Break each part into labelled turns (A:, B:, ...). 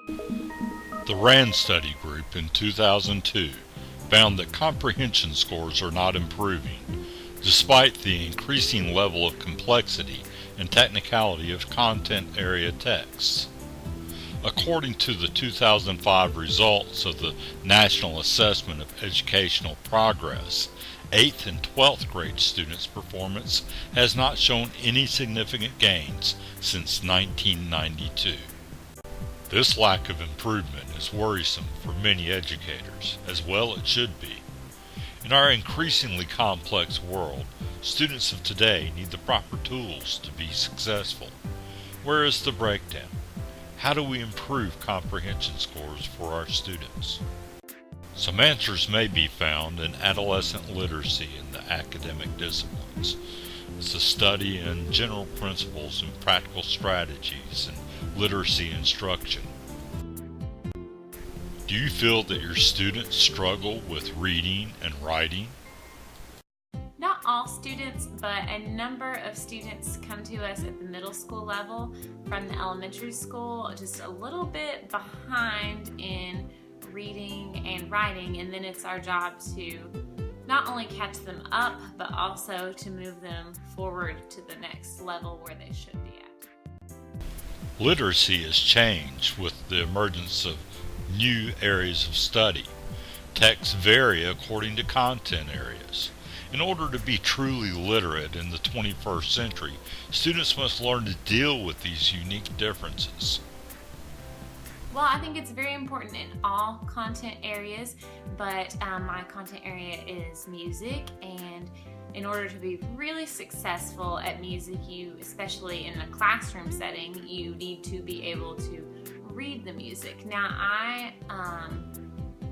A: The RAND study group in 2002 found that comprehension scores are not improving, despite the increasing level of complexity and technicality of content area texts. According to the 2005 results of the National Assessment of Educational Progress, 8th and 12th grade students' performance has not shown any significant gains since 1992. This lack of improvement is worrisome for many educators, as well it should be. In our increasingly complex world, students of today need the proper tools to be successful. Where is the breakdown? How do we improve comprehension scores for our students? Some answers may be found in adolescent literacy in the academic disciplines. It's a study in general principles and practical strategies in literacy instruction. Do you feel that your students struggle with reading and writing?
B: Not all students, but a number of students come to us at the middle school level from the elementary school, just a little bit behind in reading and writing, and then it's our job to not only catch them up, but also to move them forward to the next level where they should be at.
A: Literacy has changed with the emergence of new areas of study. Texts vary according to content areas. In order to be truly literate in the 21st century, students must learn to deal with these unique differences.
B: Well, I think it's very important in all content areas, but my content area is music, and in order to be really successful at music, especially in a classroom setting, you need to be able to read the music. Now, I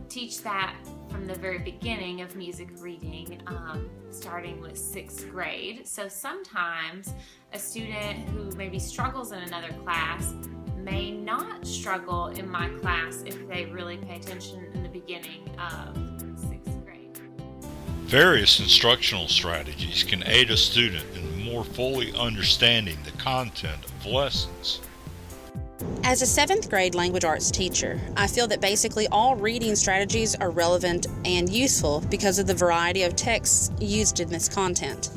B: teach that from the very beginning of music reading, starting with 6th grade. So sometimes a student who maybe struggles in another class may not struggle in my class if they really pay attention in the beginning of 6th grade.
A: Various instructional strategies can aid a student in more fully understanding the content of lessons.
C: As a 7th grade language arts teacher, I feel that basically all reading strategies are relevant and useful because of the variety of texts used in this content.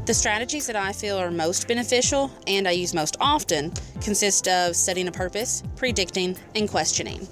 C: The strategies that I feel are most beneficial and I use most often consist of setting a purpose, predicting, and questioning.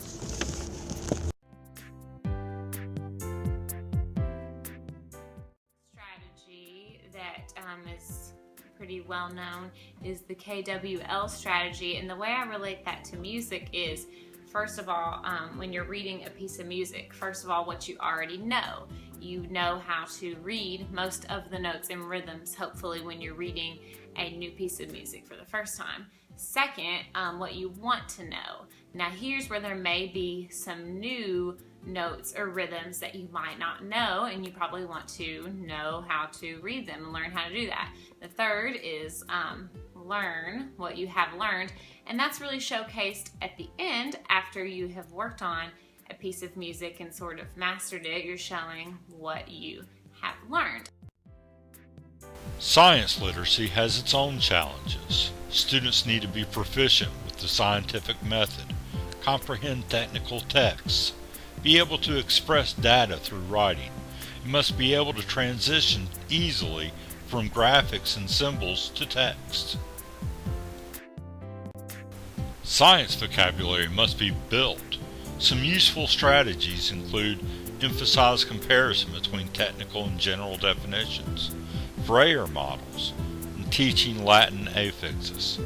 B: Strategy that is pretty well known is the KWL strategy, and the way I relate that to music is, first of all, when you're reading a piece of music, first of all, what you already know. You know how to read most of the notes and rhythms, hopefully, when you're reading a new piece of music for the first time. Second, what you want to know. Now, here's where there may be some new notes or rhythms that you might not know, and you probably want to know how to read them and learn how to do that. The third is learn what you have learned, and that's really showcased at the end after you have worked on a piece of music and sort of mastered it. You're showing what you have learned.
A: Science literacy has its own challenges. Students need to be proficient with the scientific method, comprehend technical texts, be able to express data through writing. You must be able to transition easily from graphics and symbols to text. Science vocabulary must be built. Some useful strategies include emphasize comparison between technical and general definitions, Freyer models, and teaching Latin affixes.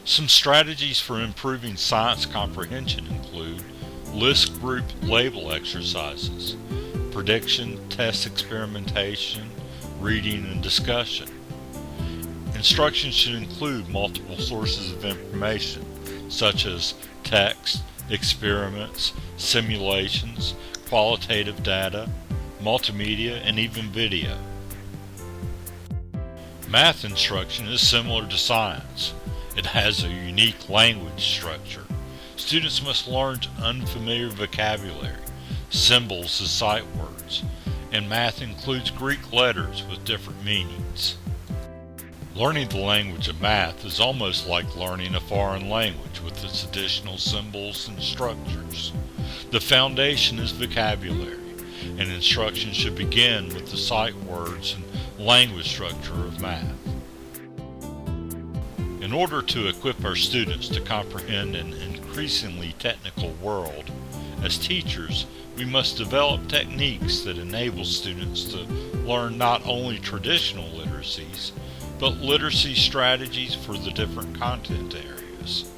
A: Some strategies for improving science comprehension include list group label exercises, prediction, test experimentation, reading, and discussion. Instruction should include multiple sources of information, such as text, experiments, simulations, qualitative data, multimedia, and even video. Math instruction is similar to science. It has a unique language structure. Students must learn unfamiliar vocabulary, symbols as sight words, and math includes Greek letters with different meanings. Learning the language of math is almost like learning a foreign language with its additional symbols and structures. The foundation is vocabulary, and instruction should begin with the sight words and language structure of math. In order to equip our students to comprehend an increasingly technical world, as teachers, we must develop techniques that enable students to learn not only traditional literacies, but literacy strategies for the different content areas.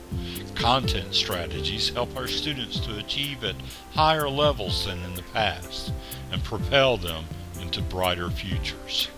A: Content strategies help our students to achieve at higher levels than in the past and propel them into brighter futures.